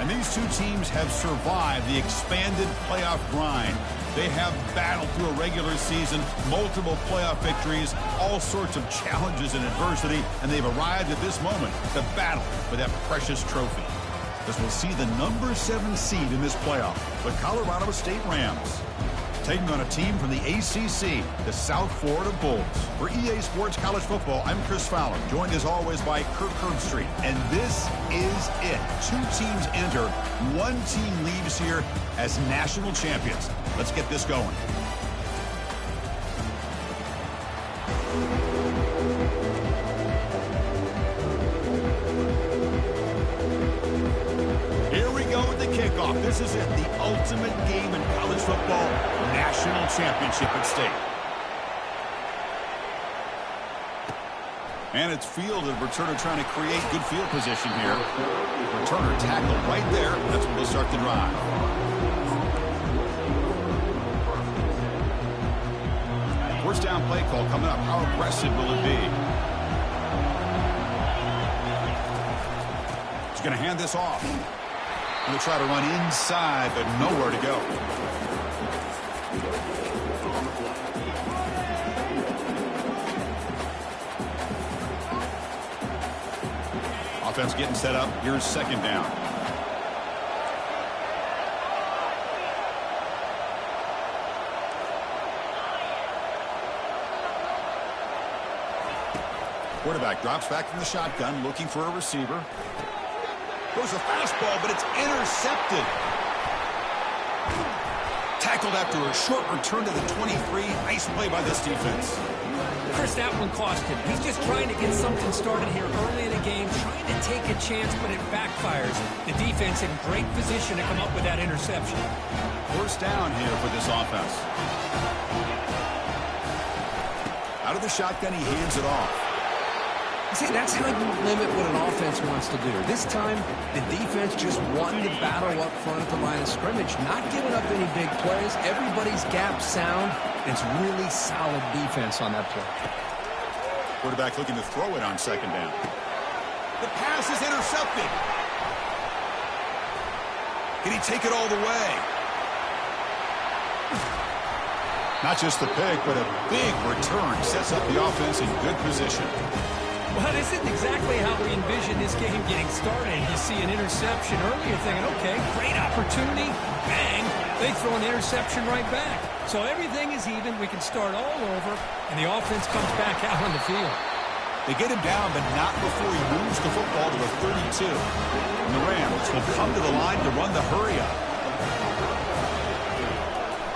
And these two teams have survived the expanded playoff grind. They have battled through a regular season, multiple playoff victories, all sorts of challenges and adversity, and they've arrived at this moment to battle for that precious trophy. As we'll see the number 7 seed in this playoff, the Colorado State Rams, taking on a team from the ACC, the South Florida Bulls. For EA Sports College Football, I'm Chris Fowler, joined as always by Kirk Herbstreit. And this is it. 2 teams enter, 1 team leaves here as national champions. Let's get this going. Here we go with the kickoff. This is it, the ultimate game in college football, national championship at stake. And it's fielded. Returner trying to create good field position here. Returner tackled right there. That's when they'll start the drive. First down play call coming up. How aggressive will it be? He's going to hand this off. Going to try to run inside, but nowhere to go. Offense getting set up. Here's second down. Quarterback drops back from the shotgun, looking for a receiver. Goes a fastball, but it's intercepted. Tackled after a short return to the 23. Nice play by this defense. Chris, that one cost him. He's just trying to get something started here early in the game, trying to take a chance, but it backfires. The defense in great position to come up with that interception. First down here for this offense. Out of the shotgun, he hands it off. See, that's how you limit what an offense wants to do. This time, the defense just wanting to battle up front at the line of scrimmage, not giving up any big plays. Everybody's gap sound. It's really solid defense on that play. Quarterback looking to throw it on second down. The pass is intercepted. Can he take it all the way? Not just the pick, but a big return sets up the offense in good position. Well, this isn't exactly how we envisioned this game getting started. You see an interception early, you're thinking, okay, great opportunity. Bang, they throw an interception right back. So everything is even. We can start all over, and the offense comes back out on the field. They get him down, but not before he moves the football to the 32. And the Rams will come to the line to run the hurry up.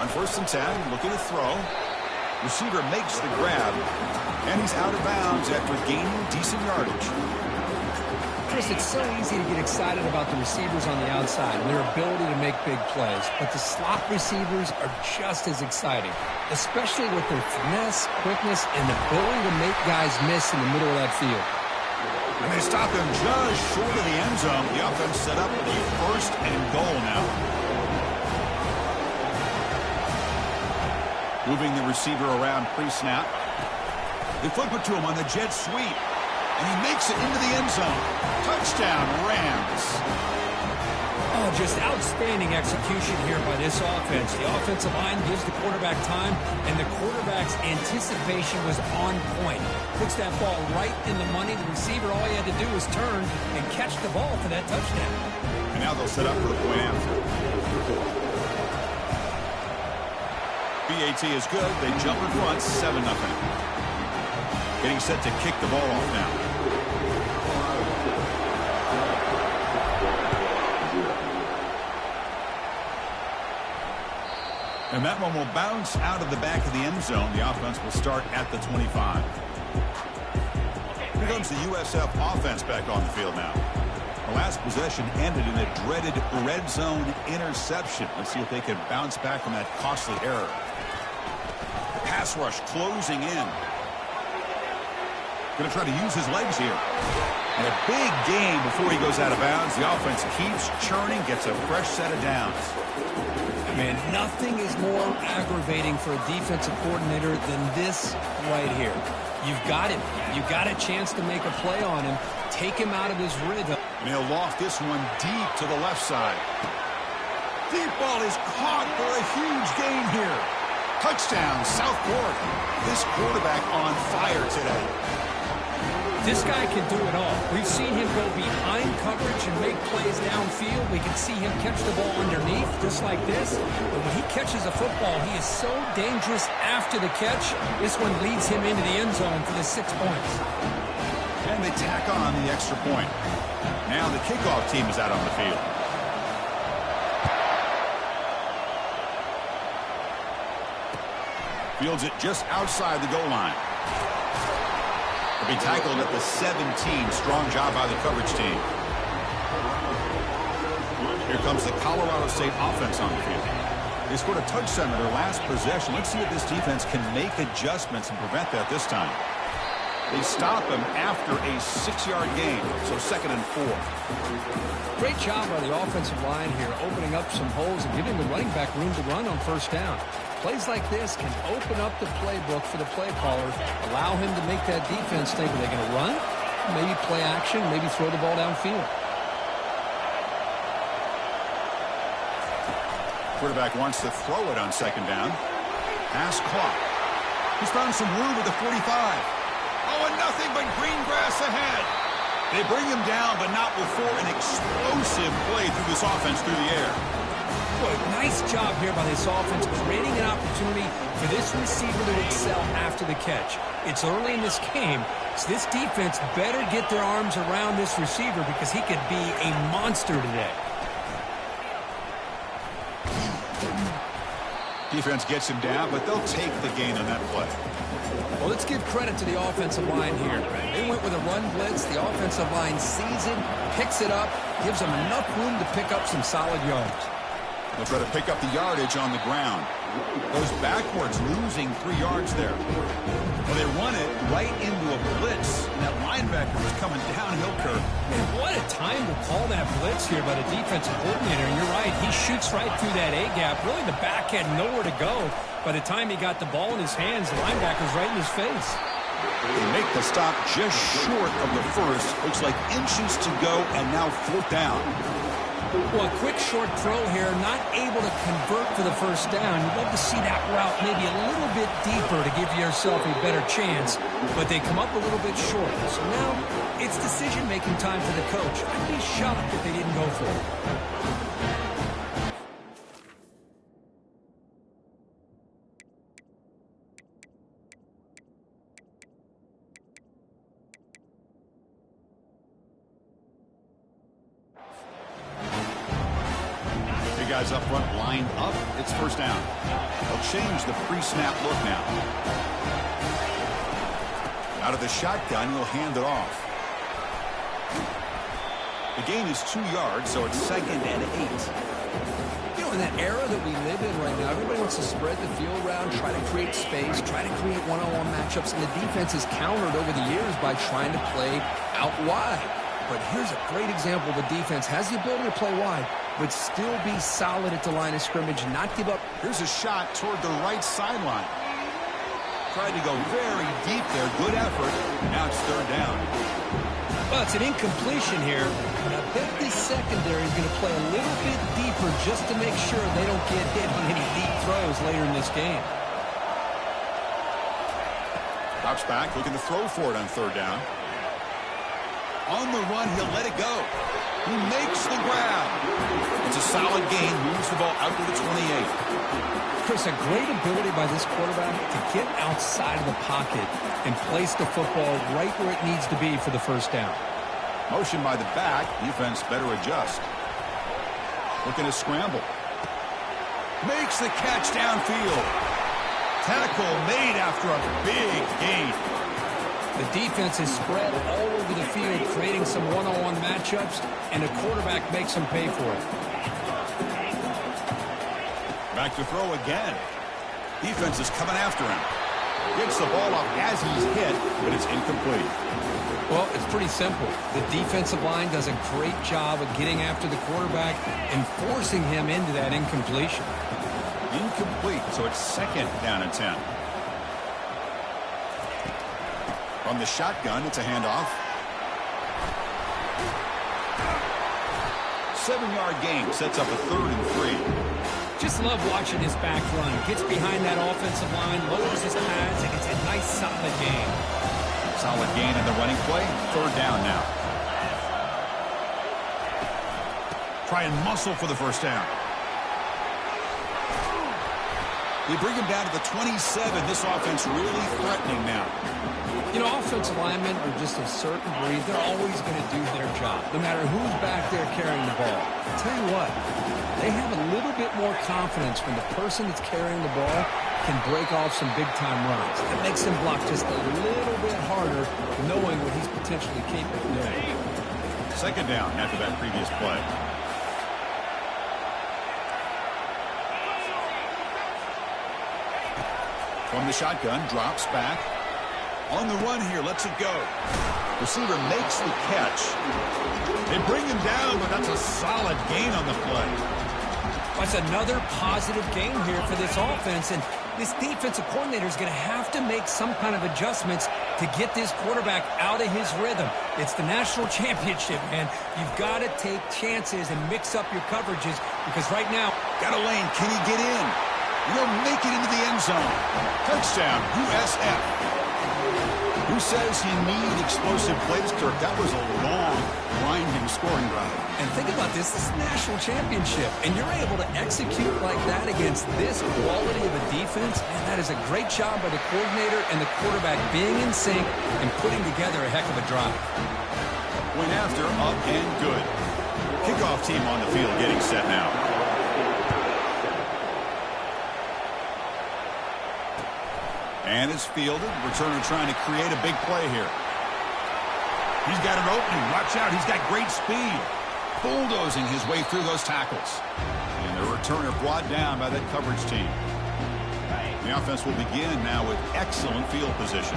On 1st and 10, looking to throw. Receiver makes the grab, and he's out of bounds after gaining decent yardage. Chris, it's so easy to get excited about the receivers on the outside and their ability to make big plays, but the slot receivers are just as exciting, especially with their finesse, quickness, and the ability to make guys miss in the middle of that field. And they stop him just short of the end zone. The offense set up with a 1st and goal now. Moving the receiver around pre-snap. They flip it to him on the jet sweep. And he makes it into the end zone. Touchdown, Rams. Oh, just outstanding execution here by this offense. The offensive line gives the quarterback time, and the quarterback's anticipation was on point. Puts that ball right in the money. The receiver, all he had to do was turn and catch the ball for that touchdown. And now they'll set up for the point after. BAT is good. They jump in front, 7-0. Getting set to kick the ball off now. And that one will bounce out of the back of the end zone. The offense will start at the 25. Here comes the USF offense back on the field now. The last possession ended in a dreaded red zone interception. Let's see if they can bounce back from that costly error. Pass rush closing in. Going to try to use his legs here. And a big gain before he goes out of bounds. The offense keeps churning, gets a fresh set of downs. Man, nothing is more aggravating for a defensive coordinator than this right here. You've got him. You got a chance to make a play on him. Take him out of his rhythm. And he'll loft this one deep to the left side. Deep ball is caught for a huge gain here. Touchdown, South Florida. This quarterback on fire today. This guy can do it all. We've seen him go behind coverage and make plays downfield. We can see him catch the ball underneath, just like this. But when he catches a football, he is so dangerous after the catch. This one leads him into the end zone for the 6 points. And they tack on the extra point. Now the kickoff team is out on the field. Fields it just outside the goal line. He'll be tackled at the 17. Strong job by the coverage team. Here comes the Colorado State offense on the field. They scored a touchdown in their last possession. Let's see if this defense can make adjustments and prevent that this time. They stop him after a 6-yard gain, so 2nd and 4. Great job by the offensive line here, opening up some holes and giving the running back room to run on first down. Plays like this can open up the playbook for the play caller, allow him to make that defense think, are they going to run? Maybe play action, maybe throw the ball downfield. Quarterback wants to throw it on 2nd down. Pass clock. He's found some room at the 45. Oh, and nothing but green grass ahead. They bring him down, but not before an explosive play through this offense through the air. Boy, nice job here by this offense, creating an opportunity for this receiver to excel after the catch. It's early in this game, so this defense better get their arms around this receiver because he could be a monster today. Defense gets him down, but they'll take the gain on that play. Well, let's give credit to the offensive line here. They went with a run blitz. The offensive line sees it, picks it up, gives them enough room to pick up some solid yards. They'll try to pick up the yardage on the ground. Goes backwards, losing 3 yards there. Well, they run it right into a blitz, and that linebacker was coming downhill curve. Man, what a time to call that blitz here by the defensive coordinator. And you're right, he shoots right through that A-gap. Really, the back had nowhere to go. By the time he got the ball in his hands, the linebacker's right in his face. They make the stop just short of the first. Looks like inches to go, and now 4th down. Well, a quick short throw here, not able to convert for the first down. You'd love to see that route maybe a little bit deeper to give yourself a better chance, but they come up a little bit short. So now it's decision-making time for the coach. I'd be shocked if they didn't go for it. Guys up front line up. It's 1st down. They'll change the pre-snap look now. Out of the shotgun, he'll hand it off. The gain is 2 yards, so it's 2nd and 8. You know, in that era that we live in right now, everybody wants to spread the field around, try to create space, try to create one-on-one matchups, and the defense has countered over the years by trying to play out wide. But here's a great example. The defense has the ability to play wide, but still be solid at the line of scrimmage, not give up. Here's a shot toward the right sideline. Tried to go very deep there. Good effort. Now it's 3rd down. Well, it's an incompletion here, and I bet this secondary is going to play a little bit deeper just to make sure they don't get hit on any deep throws later in this game. Drops back, looking to throw for it on 3rd down. On the run, he'll let it go. He makes the grab. It's a solid gain. Moves the ball out to the 28. Chris, a great ability by this quarterback to get outside of the pocket and place the football right where it needs to be for the 1st down. Motion by the back. Defense better adjust. Looking to scramble. Makes the catch downfield. Tackle made after a big gain. The defense is spread all over the field, creating some one-on-one matchups, and the quarterback makes them pay for it. Back to throw again. Defense is coming after him. Gets the ball off as he's hit, but it's incomplete. Well, it's pretty simple. The defensive line does a great job of getting after the quarterback and forcing him into that incompletion. Incomplete, so it's 2nd down and 10. From the shotgun, it's a handoff. 7-yard gain sets up a 3rd and 3. Just love watching his back run. Gets behind that offensive line, lowers his pads, and gets a nice solid gain. Solid gain in the running play. 3rd down now. Try and muscle for the first down. They bring him down to the 27. This offense really threatening now. You know, offensive linemen are just a certain breed. They're always going to do their job, no matter who's back there carrying the ball. I'll tell you what, they have a little bit more confidence when the person that's carrying the ball can break off some big-time runs. It makes him block just a little bit harder, knowing what he's potentially capable of doing. 2nd down after that previous play. From the shotgun, drops back. On the run here, lets it go. Receiver makes the catch. They bring him down, but that's a solid gain on the play. That's another positive game here for this offense, and this defensive coordinator is going to have to make some kind of adjustments to get this quarterback out of his rhythm. It's the national championship, man. You've got to take chances and mix up your coverages because right now, got a lane. Can he get in? He'll make it into the end zone. Touchdown, USF. Who says you need explosive plays, Kirk? That was a long, winding scoring drive. And think about this. This is a national championship, and you're able to execute like that against this quality of a defense, and that is a great job by the coordinator and the quarterback being in sync and putting together a heck of a drive. Went after, up and good. Kickoff team on the field getting set now. And it's fielded. Returner trying to create a big play here. He's got an opening. Watch out. He's got great speed. Bulldozing his way through those tackles. And the returner brought down by that coverage team. The offense will begin now with excellent field position.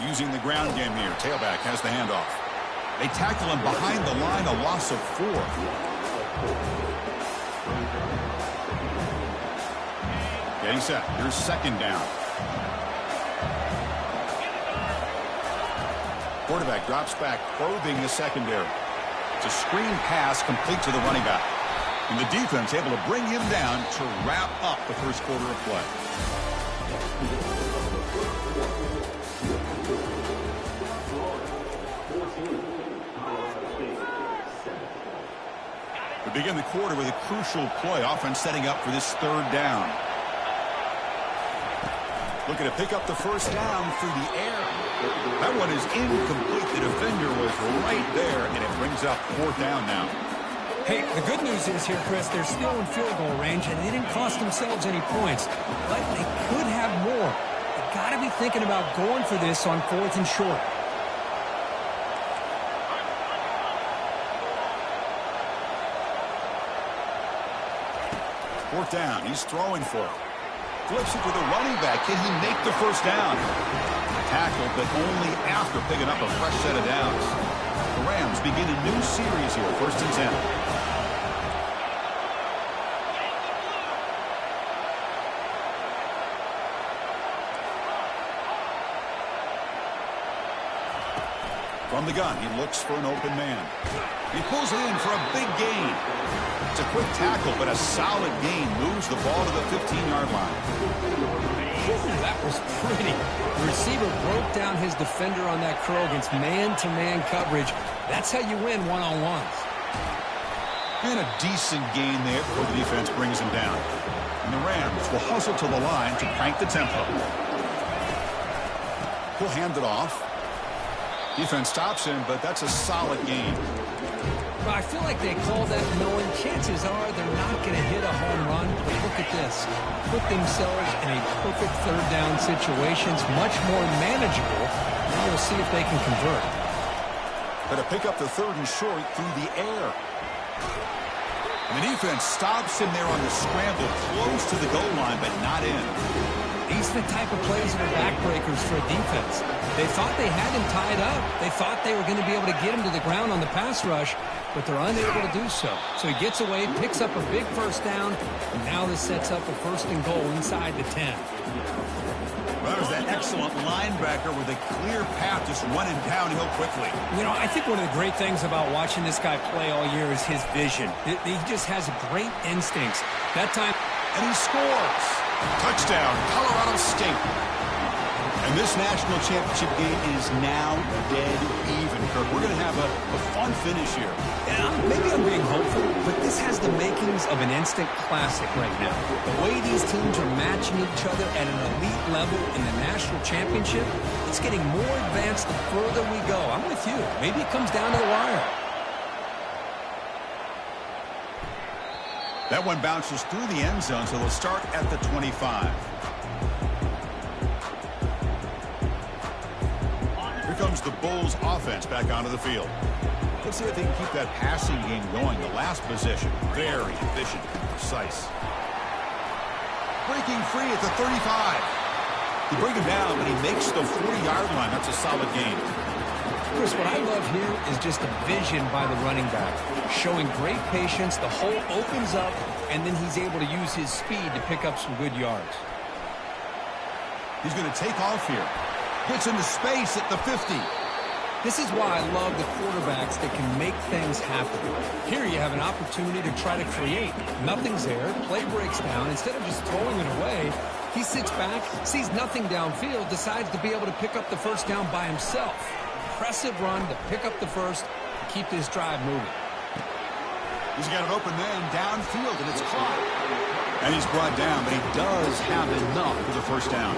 Using the ground game here. Tailback has the handoff. They tackle him behind the line, a loss of 4. Getting set. Here's 2nd down. Quarterback drops back, probing the secondary. It's a screen pass complete to the running back. And the defense able to bring him down to wrap up the first quarter of play. We begin the quarter with a crucial play. Offense setting up for this 3rd down. Looking to pick up the first down through the air. That one is incomplete. The defender was right there, and it brings up 4th down now. Hey, the good news is here, Chris, they're still in field goal range, and they didn't cost themselves any points. But they could have more. They've got to be thinking about going for this on 4th and short. 4th down. He's throwing for it. Flips it to the running back. Can he make the first down? Tackled, but only after picking up a fresh set of downs. The Rams begin a new series here. 1st and 10. From the gun, he looks for an open man. He pulls it in for a big gain. It's a quick tackle, but a solid gain moves the ball to the 15-yard line. That was pretty. The receiver broke down his defender on that curl against man-to-man coverage. That's how you win one-on-ones. And a decent gain there before the defense brings him down. And the Rams will hustle to the line to crank the tempo. He'll hand it off. Defense stops him, but that's a solid gain. Well, I feel like they call that knowing chances are they're not going to hit a home run. But look at this. Put themselves in a perfect 3rd down situation. It's much more manageable. Now we'll see if they can convert. But to pick up the 3rd and short through the air. And the defense stops him there on the scramble, close to the goal line, but not in. These are the type of plays that are backbreakers for a defense. They thought they had him tied up. They thought they were going to be able to get him to the ground on the pass rush, but they're unable to do so. So he gets away, picks up a big first down, and now this sets up a 1st and goal inside the 10. Well, there's that excellent linebacker with a clear path just running downhill quickly. You know, I think one of the great things about watching this guy play all year is his vision. He just has great instincts. That time, and he scores. Touchdown, Colorado State. And this national championship game is now dead even, Kirk. We're going to have a fun finish here. Yeah, maybe I'm being hopeful, but this has the makings of an instant classic right now. The way these teams are matching each other at an elite level in the national championship, it's getting more advanced the further we go. I'm with you. Maybe it comes down to the wire. That one bounces through the end zone, so they'll start at the 25. Here comes the Bulls offense back onto the field. Let's see if they can keep that passing game going. The last possession, very efficient and precise. Breaking free at the 35. You bring him down, but he makes the 40-yard line. That's a solid gain. Chris, what I love here is just the vision by the running back. Showing great patience, the hole opens up, and then he's able to use his speed to pick up some good yards. He's going to take off here. Gets into space at the 50. This is why I love the quarterbacks that can make things happen. Here you have an opportunity to try to create. Nothing's there. Play breaks down. Instead of just throwing it away, he sits back, sees nothing downfield, decides to be able to pick up the first down by himself. Impressive run to pick up the first to keep this drive moving. He's got an open man downfield, and it's caught. And he's brought down, but he does have enough for the first down.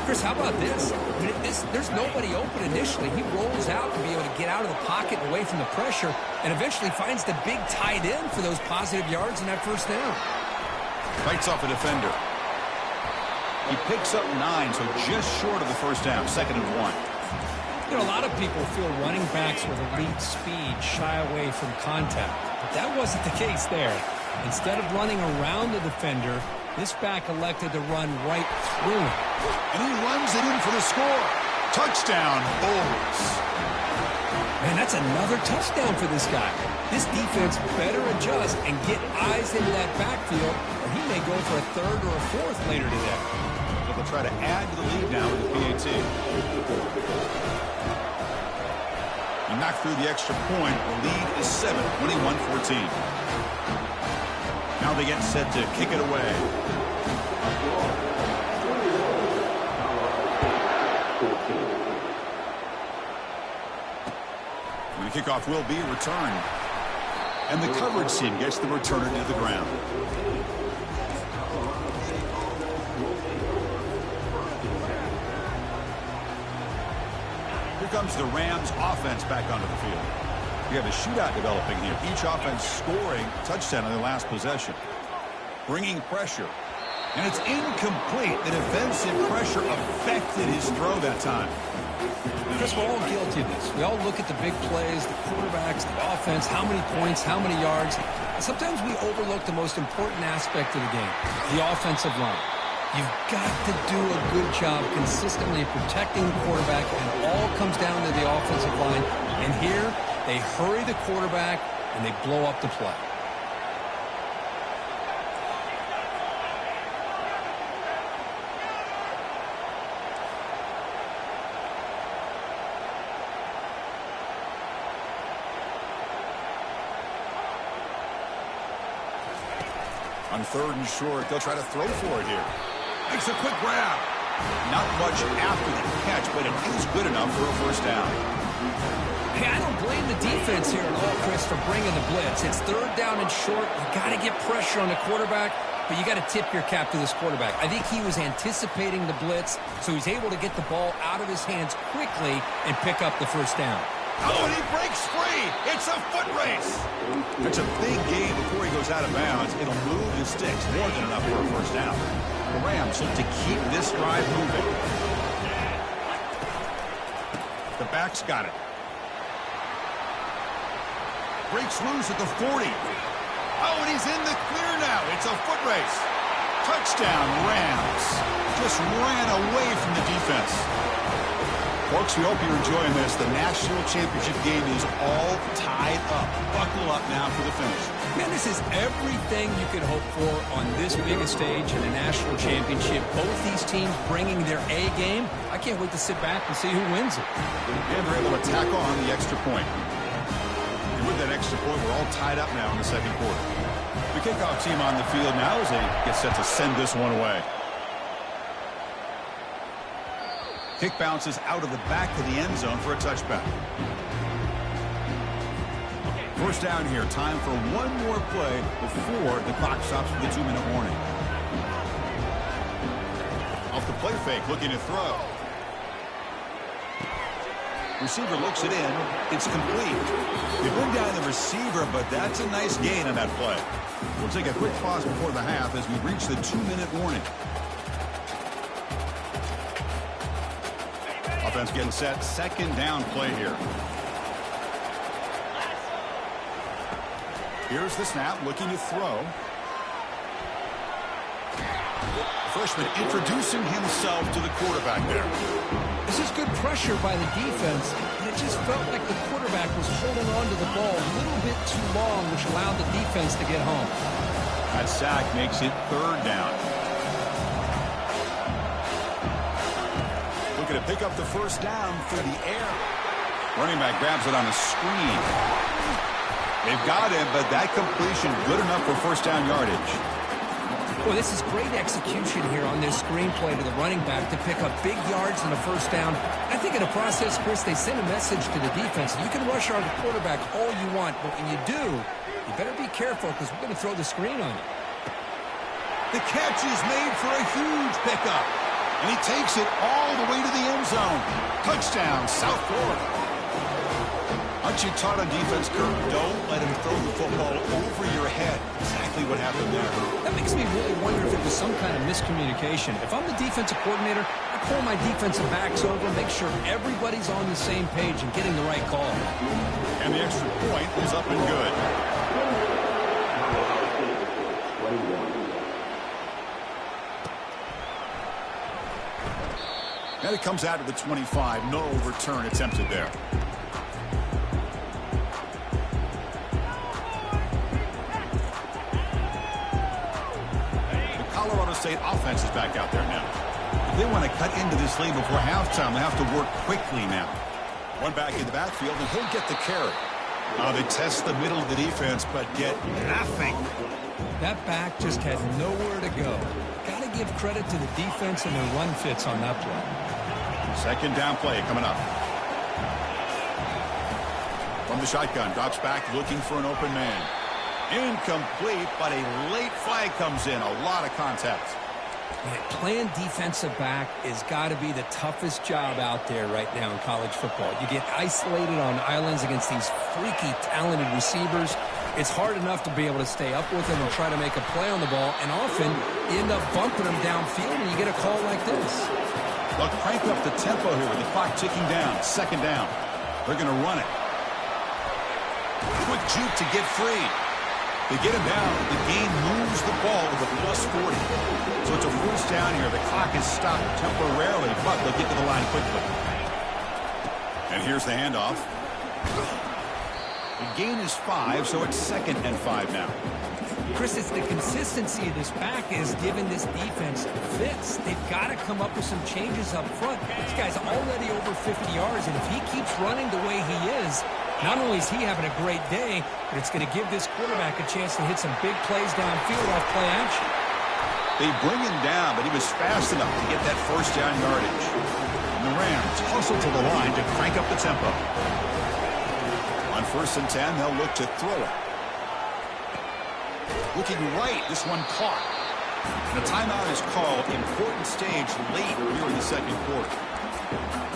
Chris, how about this? I mean, there's nobody open initially. He rolls out to be able to get out of the pocket and away from the pressure, and eventually finds the big tight end for those positive yards in that first down. Fights off a defender. He picks up 9, so just short of the first down, 2nd and 1. You know, a lot of people feel running backs with elite speed shy away from contact. But that wasn't the case there. Instead of running around the defender, this back elected to run right through him. And he runs it in for the score. Touchdown, Bulls. Man, that's another touchdown for this guy. This defense better adjust and get eyes into that backfield, or he may go for a 3rd or a 4th later today. But they'll try to add to the lead now with the PAT. He knocked through the extra point. The lead is 7, 21-14. Now they get set to kick it away. And the kickoff will be returned. And the coverage team gets the returner to the ground. Here comes the Rams offense back onto the field. We have a shootout developing here. Each offense scoring a touchdown on their last possession. Bringing pressure. And it's incomplete. The defensive pressure affected his throw that time. Chris, we're all guilty of this. We all look at the big plays, the quarterbacks, the offense, how many points, how many yards. And sometimes we overlook the most important aspect of the game, the offensive line. You've got to do a good job consistently protecting the quarterback, and it all comes down to the offensive line. And here, they hurry the quarterback, and they blow up the play. On 3rd and short, they'll try to throw for it here. Makes a quick grab. Not much after the catch, but it is good enough for a first down. Hey, I don't blame the defense here at all, Chris, for bringing the blitz. It's 3rd down and short. You got to get pressure on the quarterback, but you got to tip your cap to this quarterback. I think he was anticipating the blitz, so he's able to get the ball out of his hands quickly and pick up the first down. Oh, and he breaks free. It's a foot race. It's a big gain before he goes out of bounds. It'll move the sticks more than enough for a first down. The Rams look to keep this drive moving. The back's got it. Breaks loose at the 40. Oh, and he's in the clear now. It's a foot race. Touchdown, Rams. Just ran away from the defense. Folks, we hope you're enjoying this. The national championship game is all tied up. Buckle up now for the finish. Man, this is everything you could hope for on this biggest stage in a national championship. Both these teams bringing their A game. I can't wait to sit back and see who wins it. And they're able to tack on the extra point. And with that extra point, we're all tied up now in the second quarter. The kickoff team on the field now as they get set to send this one away. Kick bounces out of the back of the end zone for a touchback. First down here. Time for one more play before the clock stops for the 2-minute warning. Off the play fake, looking to throw. Receiver looks it in. It's complete. They bring down the receiver, but that's a nice gain on that play. We'll take a quick pause before the half as we reach the 2-minute warning. Offense getting set. Second down play here. Here's the snap, looking to throw. Freshman introducing himself to the quarterback there. This is good pressure by the defense, and it just felt like the quarterback was holding on to the ball a little bit too long, which allowed the defense to get home. That sack makes it third down. Looking to pick up the first down through the air. Running back grabs it on a screen. They've got him, but that completion good enough for first down yardage. Boy, this is great execution here on this screen play to the running back to pick up big yards and a first down. I think in the process, Chris, they send a message to the defense. You can rush our quarterback all you want, but when you do, you better be careful because we're going to throw the screen on you. The catch is made for a huge pickup, and he takes it all the way to the end zone. Touchdown, South Florida. Aren't you taught on defense, Kirk? Don't let him throw the football over your head. Exactly what happened there. That makes me really wonder if it was some kind of miscommunication. If I'm the defensive coordinator, I call my defensive backs over, make sure everybody's on the same page and getting the right call. And the extra point is up and good. And it comes out of the 25. No return attempted there. State offense is back out there now. If they want to cut into this lead before halftime, they have to work quickly now. One back in the backfield, and he'll get the carry. They test the middle of the defense, but get nothing. That back just had nowhere to go. Got to give credit to the defense and their run fits on that play. Second down play coming up. From the shotgun, drops back looking for an open man. Incomplete, but a late flag comes in. A lot of contact. Man, playing defensive back has got to be the toughest job out there right now in college football. You get isolated on islands against these freaky, talented receivers. It's hard enough to be able to stay up with them and try to make a play on the ball, and often you end up bumping them downfield and you get a call like this. They'll crank up the tempo here with the clock ticking down. Second down. They're going to run it. Quick juke to get free. They get him down. The game moves the ball with a +40. So it's a first down here. The clock is stopped temporarily, but they'll get to the line quickly. And here's the handoff. The gain is 5, so it's 2nd and 5 now. Chris, it's the consistency of this back is giving this defense fits. They've got to come up with some changes up front. This guy's already over 50 yards, and if he keeps running the way he is, not only is he having a great day, but it's going to give this quarterback a chance to hit some big plays downfield off play action. They bring him down, but he was fast enough to get that first down yardage. And the Rams hustle to the line to crank up the tempo. On 1st and 10, they'll look to throw it. Looking right, this one caught. And a timeout is called. Important stage late here in the second quarter.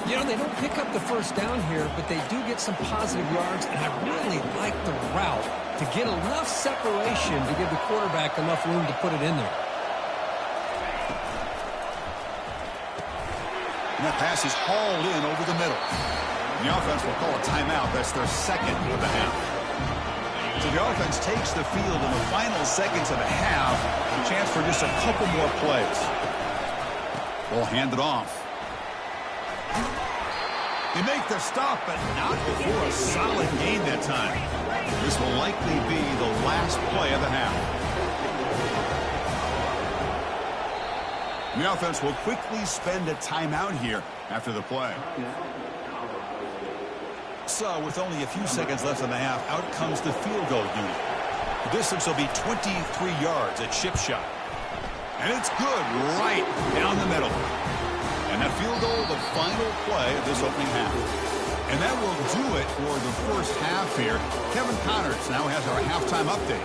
You know, they don't pick up the first down here, but they do get some positive yards, and I really like the route to get enough separation to give the quarterback enough room to put it in there. And that pass is hauled in over the middle. And the offense will call a timeout. That's their second of the half. So the offense takes the field in the final seconds of the half. A chance for just a couple more plays. We'll hand it off. They make the stop, but not before a solid gain that time. This will likely be the last play of the half. The offense will quickly spend a timeout here after the play. So, with only a few seconds left in the half, out comes the field goal unit. The distance will be 23 yards at chip shot. And it's good right down the middle. And that field goal, the final play of this opening half. And that will do it for the first half here. Kevin Connors now has our halftime update.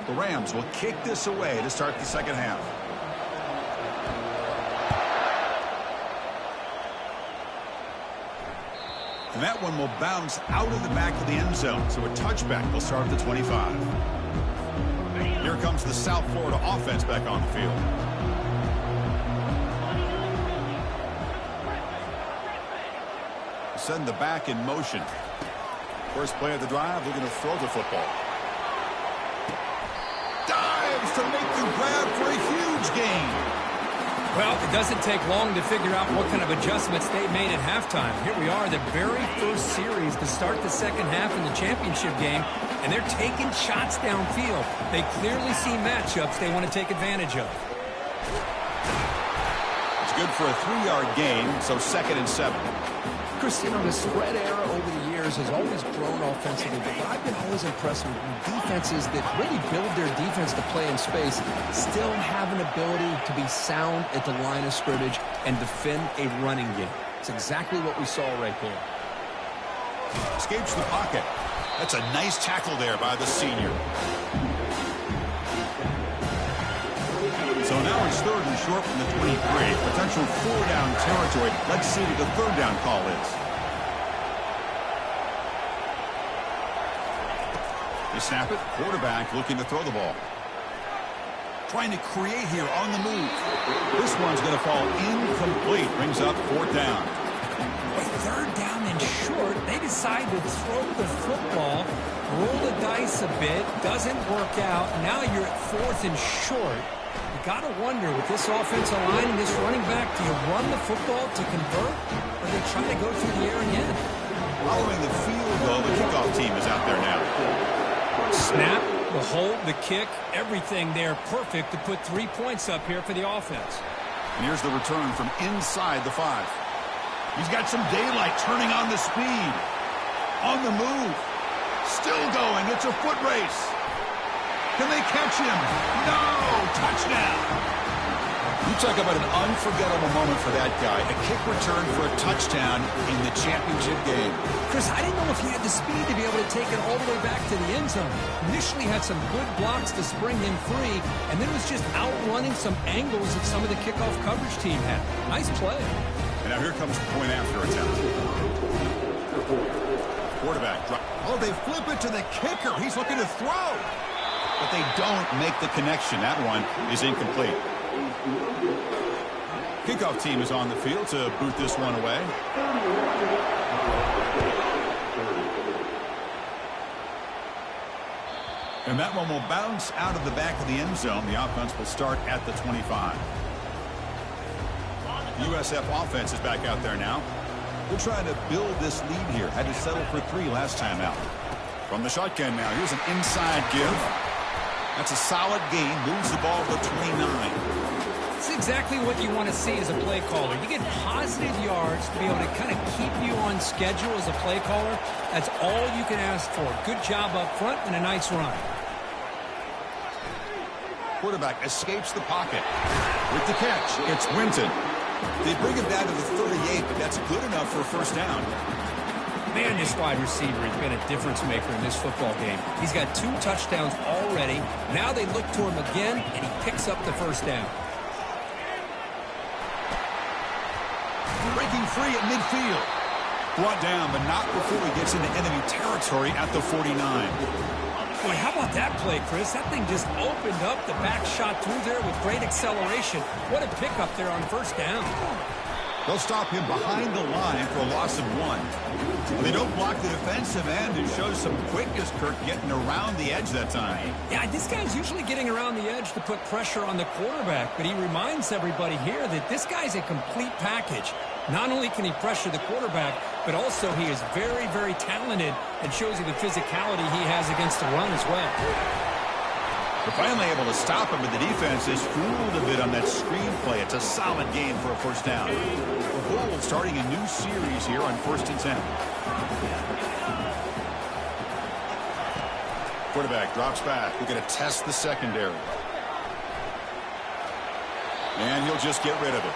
The Rams will kick this away to start the second half. And that one will bounce out of the back of the end zone. So a touchback will start at the 25. Here comes the South Florida offense back on the field. Send the back in motion. First play of the drive, they're going to throw the football. Dives to make the grab for a huge gain. Well, it doesn't take long to figure out what kind of adjustments they made at halftime. Here we are, the very first series to start the second half in the championship game, and they're taking shots downfield. They clearly see matchups they want to take advantage of. It's good for a 3-yard gain, so 2nd and 7. Chris, you know, the spread era over the years has always grown offensively, but I've been always impressed with defenses that really build their defense to play in space, still have an ability to be sound at the line of scrimmage and defend a running game. It's exactly what we saw right there. Escapes the pocket. That's a nice tackle there by the senior. So now it's 3rd and short from the 23. Potential 4-down territory. Let's see what the 3rd down call is. They snap it. Quarterback looking to throw the ball. Trying to create here on the move. This one's going to fall incomplete. Brings up 4th down. 3rd down and short. They decide to throw the football, roll the dice a bit. Doesn't work out. Now you're at 4th and short. You got to wonder, with this offensive line and this running back, do you run the football to convert, or do they try to go through the air again? Following the field goal, the kickoff team is out there now. Snap, the hold, the kick, everything there perfect to put 3 points up here for the offense. And here's the return from inside the 5. He's got some daylight, turning on the speed. On the move. Still going. It's a foot race. Can they catch him? No! Touchdown! You talk about an unforgettable moment for that guy. A kick return for a touchdown in the championship game. Chris, I didn't know if he had the speed to be able to take it all the way back to the end zone. Initially had some good blocks to spring him free, and then was just outrunning some angles that some of the kickoff coverage team had. Nice play. And now here comes the point after attempt. Quarterback drop. Oh, they flip it to the kicker. He's looking to throw. But they don't make the connection. That one is incomplete. Kickoff team is on the field to boot this one away. And that one will bounce out of the back of the end zone. The offense will start at the 25. The USF offense is back out there now. They're trying to build this lead here. Had to settle for 3 last time out. From the shotgun now, here's an inside give. That's a solid gain. Moves the ball to 29. It's exactly what you want to see as a play caller. You get positive yards to be able to kind of keep you on schedule as a play caller. That's all you can ask for. Good job up front and a nice run. Quarterback escapes the pocket. With the catch, it's Winton. They bring him down to the 38, but that's good enough for a first down. Man, this wide receiver has been a difference maker in this football game. He's got 2 touchdowns already. Now they look to him again, and he picks up the first down. Breaking free at midfield. Brought down, but not before he gets into enemy territory at the 49. Boy, how about that play, Chris? That thing just opened up. The back shot through there with great acceleration. What a pickup there on first down. They'll stop him behind the line for a loss of 1. They don't block the defensive end and shows some quickness, Kirk, getting around the edge that time. Yeah, this guy's usually getting around the edge to put pressure on the quarterback, but he reminds everybody here that this guy's a complete package. Not only can he pressure the quarterback, but also he is very, very talented and shows you the physicality he has against the run as well. They're finally able to stop him, but the defense is fooled a bit on that screen play. It's a solid game for a first down. The Bulls starting a new series here on 1st and 10. Quarterback drops back. We're going to test the secondary. And he'll just get rid of it.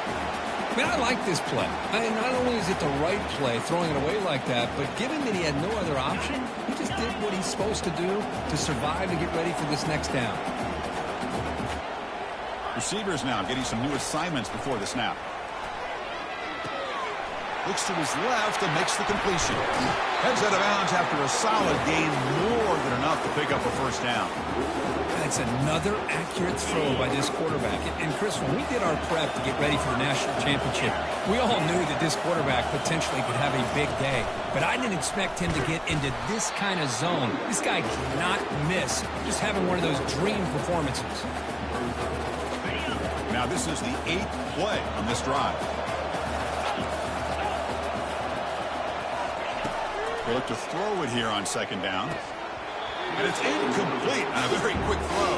Man, I like this play. Not only is it the right play, throwing it away like that, but given that he had no other option, he just did what he's supposed to do to survive and get ready for this next down. Receivers now getting some new assignments before the snap. Looks to his left and makes the completion. Heads out of bounds after a solid gain, more than enough to pick up a first down. That's another accurate throw by this quarterback. And Chris, when we did our prep to get ready for the national championship, we all knew that this quarterback potentially could have a big day. But I didn't expect him to get into this kind of zone. This guy cannot miss. Just having one of those dream performances. Now this is the 8th play on this drive. They look to throw it here on 2nd down. And it's incomplete on a very quick throw.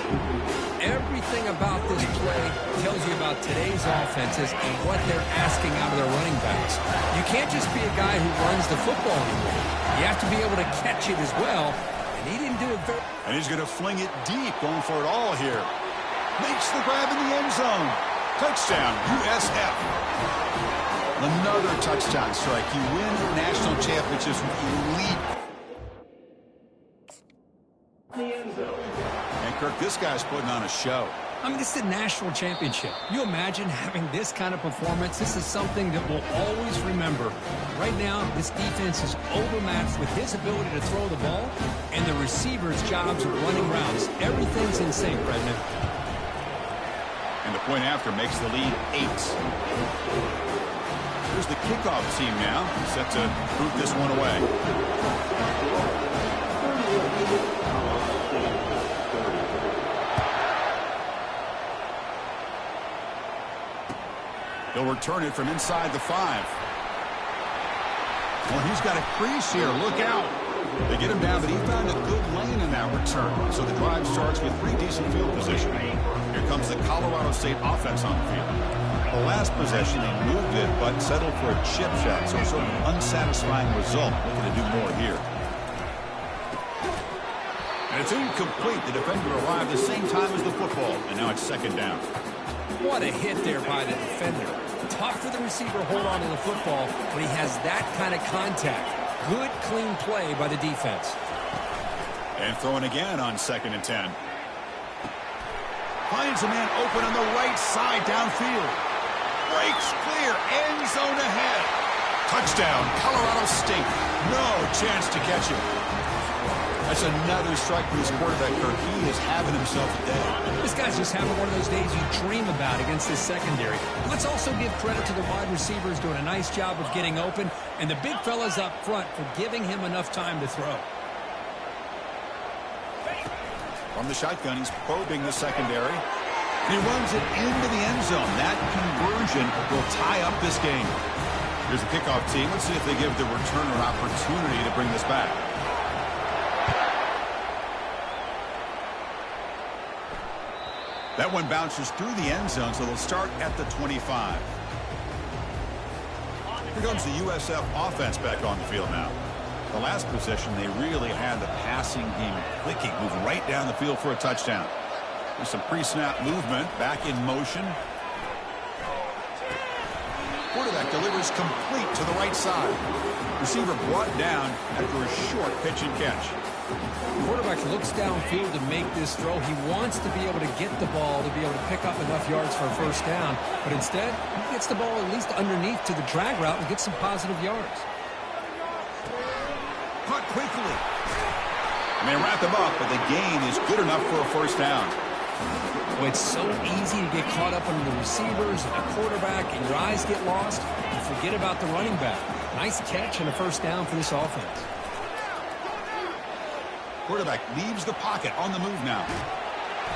Everything about this play tells you about today's offenses and what they're asking out of their running backs. You can't just be a guy who runs the football anymore. You have to be able to catch it as well, and he didn't do it very... And he's going to fling it deep, going for it all here. Makes the grab in the end zone. Touchdown, USF. Another touchdown strike. You win national championships with elite. And Kirk, this guy's putting on a show. I mean, this is a national championship. You imagine having this kind of performance? This is something that we'll always remember. Right now, this defense is overmatched with his ability to throw the ball and the receivers' jobs of running routes. Everything's in sync right now. And the point after makes the lead 8. Here's the kickoff team now, set to boot this one away. He'll return it from inside the 5. Well, he's got a crease here. Look out. They get him down, but he found a good lane in that return. So the drive starts with pretty decent field position. Here comes the Colorado State offense on the field. The last possession, they moved it, but settled for a chip shot. So sort of an unsatisfying result. Looking to do more here. And it's incomplete. The defender arrived the same time as the football. And now it's 2nd down. What a hit there by the defender. Tough for the receiver to hold on to the football when he has that kind of contact. Good, clean play by the defense. And throwing again on 2nd and 10. Finds a man open on the right side downfield. Breaks clear. End zone ahead. Touchdown, Colorado State. No chance to catch him. That's another strike for his quarterback, Kirk. He is having himself a day. This guy's just having one of those days you dream about against this secondary. Let's also give credit to the wide receivers doing a nice job of getting open, and the big fellas up front for giving him enough time to throw. From the shotgun, he's probing the secondary. And he runs it into the end zone. That conversion will tie up this game. Here's the kickoff team. Let's see if they give the returner an opportunity to bring this back. That one bounces through the end zone, so they'll start at the 25. Here comes the USF offense back on the field now. The last possession, they really had the passing game clicking, moved right down the field for a touchdown. There's some pre-snap movement, back in motion. Quarterback delivers complete to the right side. Receiver brought down after a short pitch and catch. The quarterback looks downfield to make this throw. He wants to be able to get the ball to be able to pick up enough yards for a first down. But instead, he gets the ball at least underneath to the drag route and gets some positive yards. Caught quickly. And they wrap him up, but the gain is good enough for a first down. Well, it's so easy to get caught up under the receivers and the quarterback, and your eyes get lost. You forget about the running back. Nice catch and a first down for this offense. Quarterback leaves the pocket on the move now.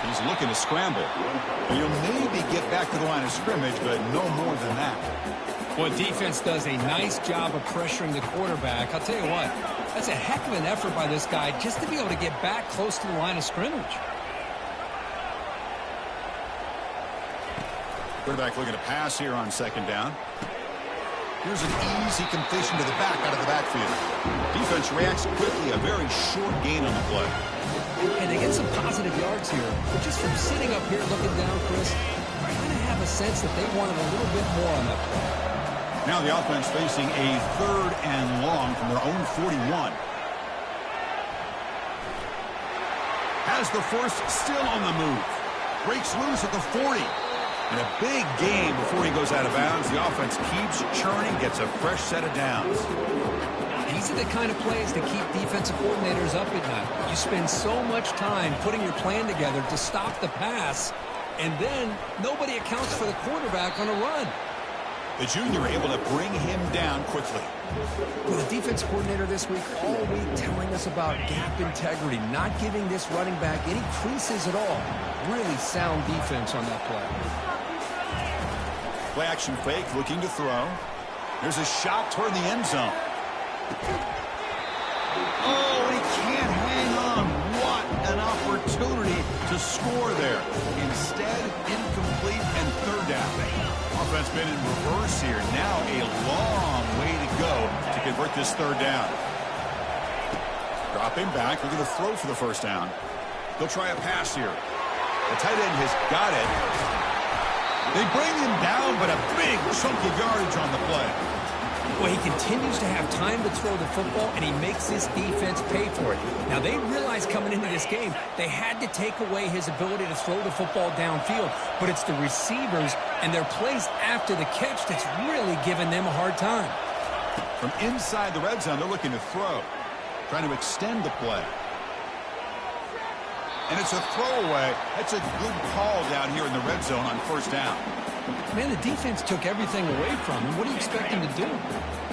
He's looking to scramble. He'll maybe get back to the line of scrimmage, but no more than that. Well, defense does a nice job of pressuring the quarterback. I'll tell you what, that's a heck of an effort by this guy just to be able to get back close to the line of scrimmage. Quarterback looking to pass here on second down. Here's an easy completion to the back out of the backfield. Defense reacts quickly, a very short gain on the play. And they get some positive yards here, but just from sitting up here looking down, Chris, I kind of have a sense that they wanted a little bit more on that play. Now the offense facing a 3rd and long from their own 41. Has the first, still on the move. Breaks loose at the 40. And a big gain before he goes out of bounds. The offense keeps churning, gets a fresh set of downs. These are the kind of plays that keep defensive coordinators up at night. You spend so much time putting your plan together to stop the pass, and then nobody accounts for the quarterback on a run. The junior able to bring him down quickly. Well, the defense coordinator this week all week telling us about gap integrity, not giving this running back any creases at all. Really sound defense on that play. Play action fake, looking to throw. There's a shot toward the end zone. Oh, he can't hang on. What an opportunity to score there. Instead, incomplete and 3rd down. Offense been in reverse here. Now a long way to go to convert this 3rd down. Dropping back, looking to throw for the first down. He'll try a pass here. The tight end has got it. They bring him down, but a big chunk of yardage on the play. Well, he continues to have time to throw the football, and he makes his defense pay for it. Now, they realized coming into this game they had to take away his ability to throw the football downfield, but it's the receivers and their plays after the catch that's really giving them a hard time. From inside the red zone, they're looking to throw, trying to extend the play. And it's a throwaway. That's a good call down here in the red zone on first down. Man, the defense took everything away from him. What do you expect him to do?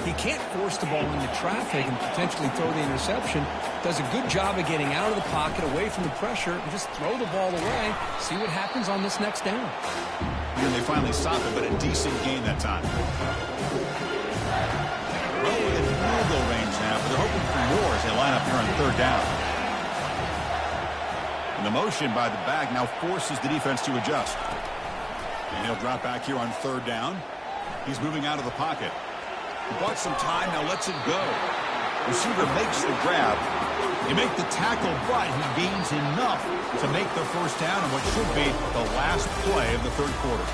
He can't force the ball into traffic and potentially throw the interception. Does a good job of getting out of the pocket, away from the pressure, and just throw the ball away. See what happens on this next down. And they finally stop it, but a decent gain that time. Well, within field goal range now, but they're hoping for more as they line up here on 3rd down. And the motion by the back now forces the defense to adjust. And he'll drop back here on 3rd down. He's moving out of the pocket. He bought some time, now lets it go. Receiver makes the grab. He make the tackle, but he gains enough to make the first down on what should be the last play of the 3rd quarter.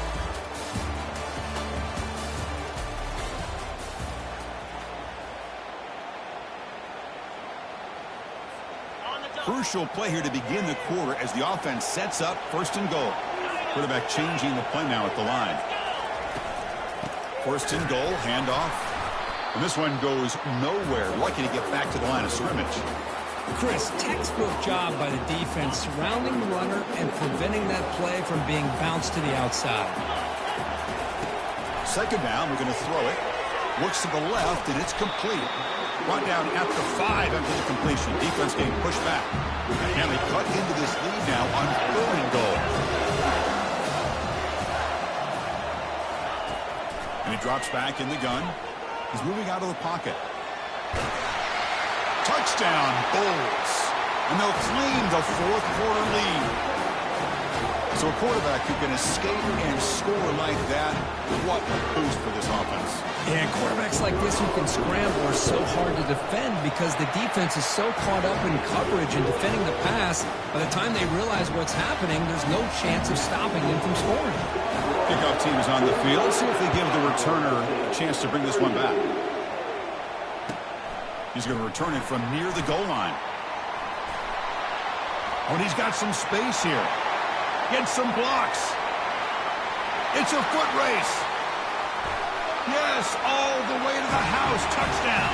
Crucial play here to begin the quarter as the offense sets up 1st and goal. Quarterback changing the play now at the line. 1st and goal, handoff. And this one goes nowhere. Lucky to get back to the line of scrimmage. Chris, textbook job by the defense surrounding the runner and preventing that play from being bounced to the outside. 2nd down, we're going to throw it. Looks to the left, and it's complete. Brought down at the 5 after the completion. Defense getting pushed back. And they cut into this lead now on 3rd and goal. And he drops back in the gun. He's moving out of the pocket. Touchdown, Bulls. And they'll claim the 4th quarter lead. So a quarterback who can escape and score like that, what a boost for this offense. Yeah, quarterbacks like this who can scramble are so hard to defend because the defense is so caught up in coverage and defending the pass. By the time they realize what's happening, there's no chance of stopping them from scoring. Kickoff team is on the field. See if they give the returner a chance to bring this one back. He's going to return it from near the goal line. Oh, and he's got some space here. Gets some blocks. It's a foot race. Yes, all the way to the house. Touchdown.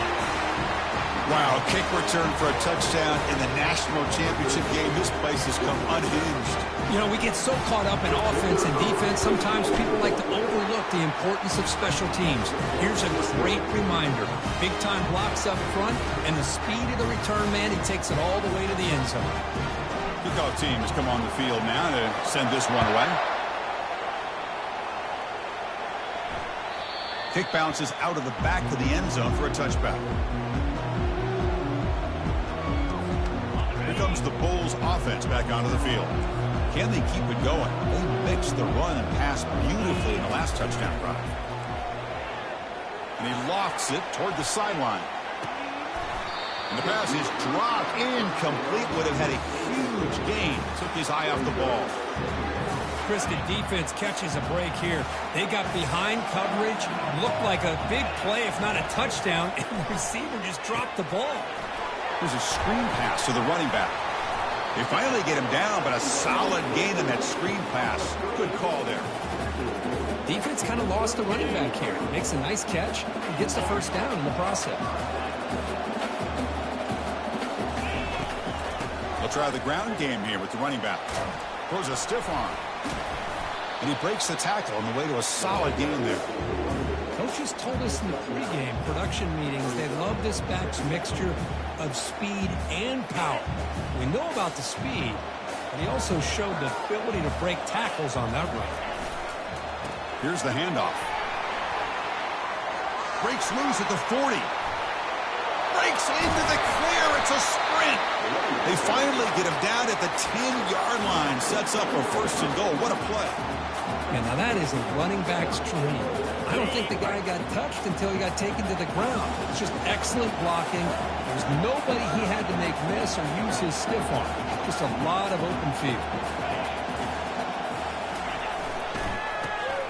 Wow, kick return for a touchdown in the national championship game. This place has come unhinged. You know, we get so caught up in offense and defense, sometimes people like to overlook the importance of special teams. Here's a great reminder. Big-time blocks up front, and the speed of the return man, he takes it all the way to the end zone. Kickoff team has come on the field now to send this one away. Kick bounces out of the back of the end zone for a touchback. Here comes the Bulls offense back onto the field. Can they keep it going? They mixed the run and pass beautifully in the last touchdown drive. And he lofts it toward the sideline. And the pass is dropped, incomplete. Would have had a huge gain. Took his eye off the ball. Chris, the defense catches a break here. They got behind coverage, looked like a big play, if not a touchdown, and the receiver just dropped the ball. There's a screen pass to the running back. They finally get him down, but a solid gain in that screen pass. Good call there. Defense kind of lost the running back here. Makes a nice catch and gets the first down in the process. They'll try the ground game here with the running back. Throws a stiff arm. And he breaks the tackle on the way to a solid gain there. Coaches told us in the pregame production meetings they love this back's mixture of speed and power. We know about the speed, but he also showed the ability to break tackles on that run. Here's the handoff. Breaks loose at the 40. Breaks into the clear. It's a sprint. They finally get him down at the 10-yard line. Sets up a first and goal. What a play. And now that is a running back's dream. I don't think the guy got touched until he got taken to the ground. It's just excellent blocking. There's nobody he had to make miss or use his stiff arm. Just a lot of open field.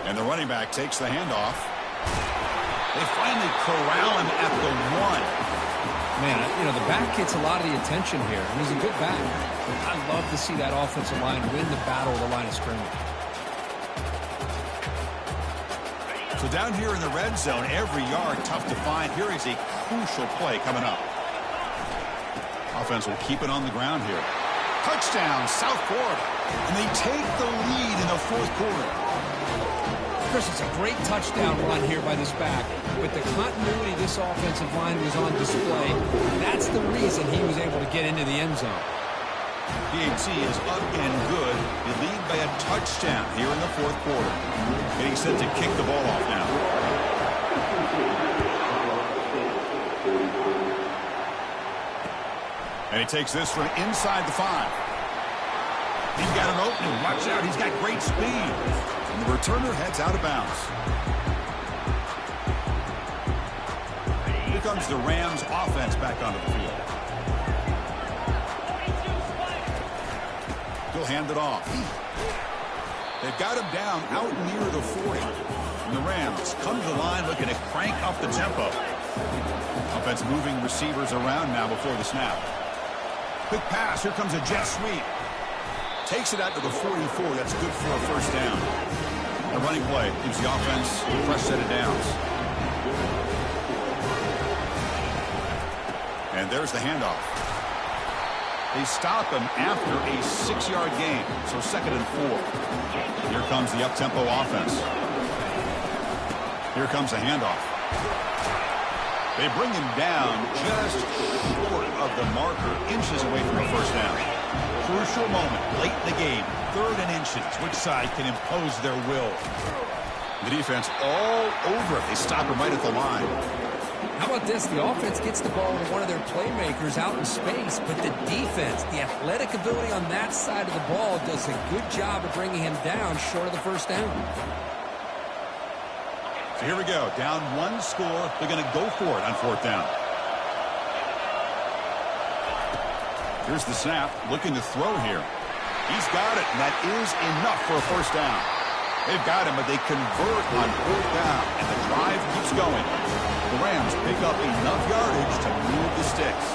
And the running back takes the handoff. They finally corral him at the 1. Man, you know, the back gets a lot of the attention here, and he's a good back. I love to see that offensive line win the battle of the line of scrimmage. So down here in the red zone, every yard tough to find. Here is a crucial play coming up. Offense will keep it on the ground here. Touchdown, South Florida. And they take the lead in the fourth quarter. Chris, it's a great touchdown run here by this back. With the continuity this offensive line was on display, that's the reason he was able to get into the end zone. PAT is up and good. They lead by a touchdown here in the fourth quarter. Getting set to kick the ball off now. And he takes this from inside the 5. He's got an opening. Watch out. He's got great speed. And the returner heads out of bounds. Here comes the Rams offense back onto the field. He'll hand it off. They've got him down out near the 40. And the Rams come to the line looking to crank up the tempo. Offense moving receivers around now before the snap. Quick pass. Here comes a jet sweep. Takes it out to the 44. That's good for a first down. A running play gives the offense a fresh set of downs. And there's the handoff. They stop him after a 6-yard gain. So 2nd and 4. Here comes the up-tempo offense. Here comes the handoff. They bring him down just short of the marker, inches away from a first down. Crucial moment late in the game. 3rd and inches. Which side can impose their will? The defense all over it. They stop him right at the line. How about this? The offense gets the ball to one of their playmakers out in space, but the defense, the athletic ability on that side of the ball does a good job of bringing him down short of the first down. So here we go. Down 1 score. They're going to go for it on 4th down. Here's the snap. Looking to throw here. He's got it, and that is enough for a first down. They've got him, but they convert on 4th down, and the drive keeps going. The Rams pick up enough yardage to move the sticks.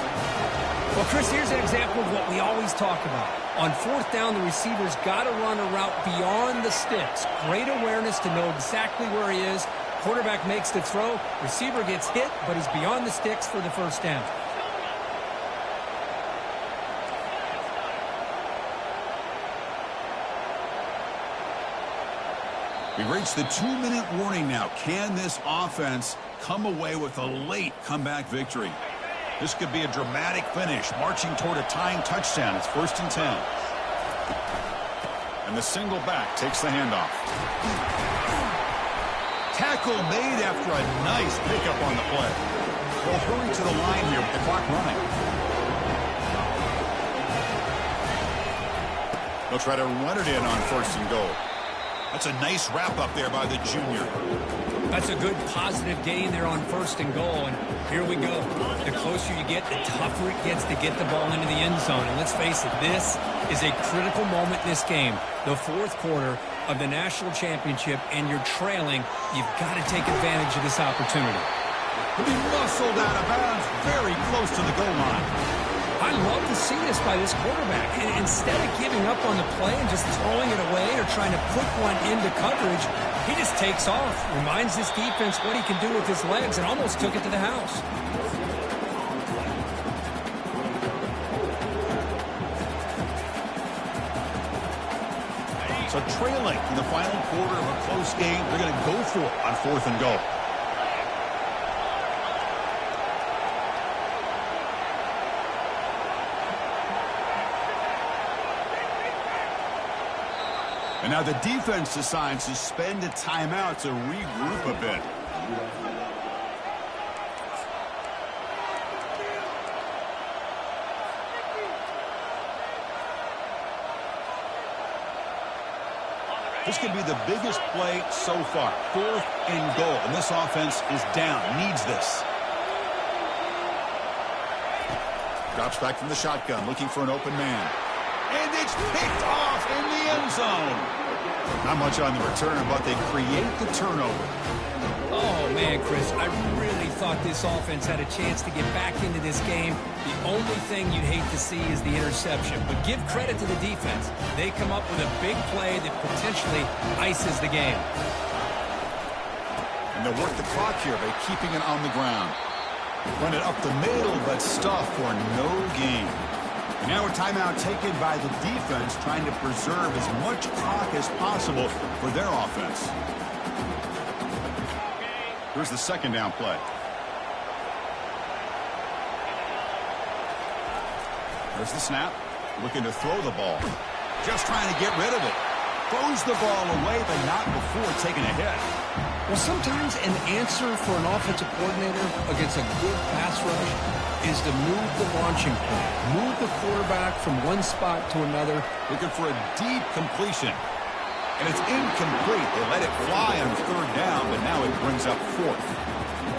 Well, Chris, here's an example of what we always talk about. On 4th down, the receiver's got to run a route beyond the sticks. Great awareness to know exactly where he is. Quarterback makes the throw. Receiver gets hit, but he's beyond the sticks for the first down. We've reached the 2-minute warning now. Can this offense come away with a late comeback victory? This could be a dramatic finish, marching toward a tying touchdown. It's 1st and 10. And the single back takes the handoff. Tackle made after a nice pickup on the play. They'll hurry to the line here with the clock running. They'll try to run it in on 1st and goal. That's a nice wrap up there by the junior. That's a good positive gain there on 1st and goal. And here we go. The closer you get, the tougher it gets to get the ball into the end zone. And let's face it, this is a critical moment in this game. The 4th quarter of the national championship, and you're trailing. You've got to take advantage of this opportunity. He'll be muscled out of bounds very close to the goal line. I love to see this by this quarterback. And instead of giving up on the play and just throwing it away or trying to put one into coverage, he just takes off, reminds this defense what he can do with his legs, and almost took it to the house. So trailing in the final quarter of a close game, they're going to go for it on 4th and goal. And now the defense decides to spend a timeout to regroup a bit. This could be the biggest play so far. 4th and goal. And this offense is down. Needs this. Drops back from the shotgun, looking for an open man. And it's picked off in the end zone. Not much on the return, but they create the turnover. Oh, man, Chris, I really thought this offense had a chance to get back into this game. The only thing you'd hate to see is the interception. But give credit to the defense. They come up with a big play that potentially ices the game. And they'll work the clock here by keeping it on the ground. Run it up the middle, but stuff for no gain. And now a timeout taken by the defense, trying to preserve as much clock as possible for their offense. Here's the 2nd down play. There's the snap. Looking to throw the ball. Just trying to get rid of it. Throws the ball away, but not before taking a hit. Well, sometimes an answer for an offensive coordinator against a good pass rush is to move the launching point. Move the quarterback from one spot to another. Looking for a deep completion. And it's incomplete. They let it fly on 3rd down, but now it brings up 4th.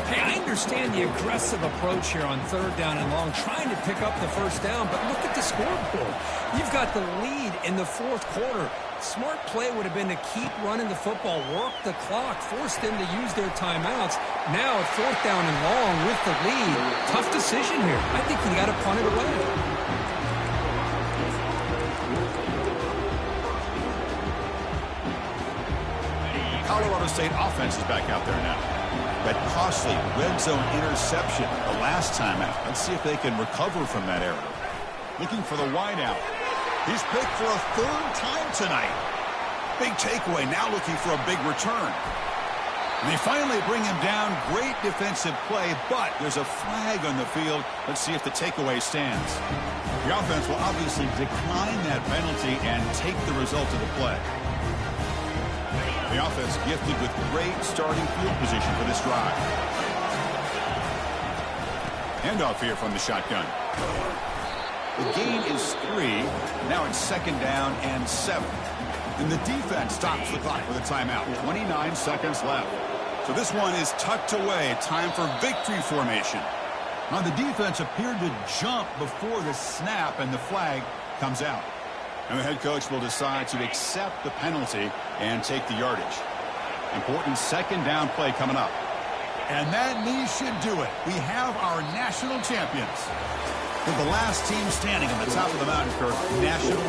Hey, I understand the aggressive approach here on 3rd down and long, trying to pick up the 1st down, but look at the scoreboard. You've got the lead in the 4th quarter. Smart play would have been to keep running the football, work the clock, force them to use their timeouts. Now at 4th down and long with the lead, tough decision here. I think you got to punt it away. Colorado State offense is back out there now. That costly red zone interception the last time out. Let's see if they can recover from that error. Looking for the wideout. He's picked for a 3rd time tonight. Big takeaway, now looking for a big return. And they finally bring him down. Great defensive play, but there's a flag on the field. Let's see if the takeaway stands. The offense will obviously decline that penalty and take the result of the play. The offense gifted with great starting field position for this drive. Handoff here from the shotgun. The gain is 3. Now it's 2nd down and 7. And the defense stops the clock with a timeout. 29 seconds left. So this one is tucked away. Time for victory formation. Now the defense appeared to jump before the snap, and the flag comes out. And the head coach will decide to accept the penalty and take the yardage. Important 2nd down play coming up. And that knee should do it. We have our national champions. With the last team standing on the top of the mountain, Kirk, national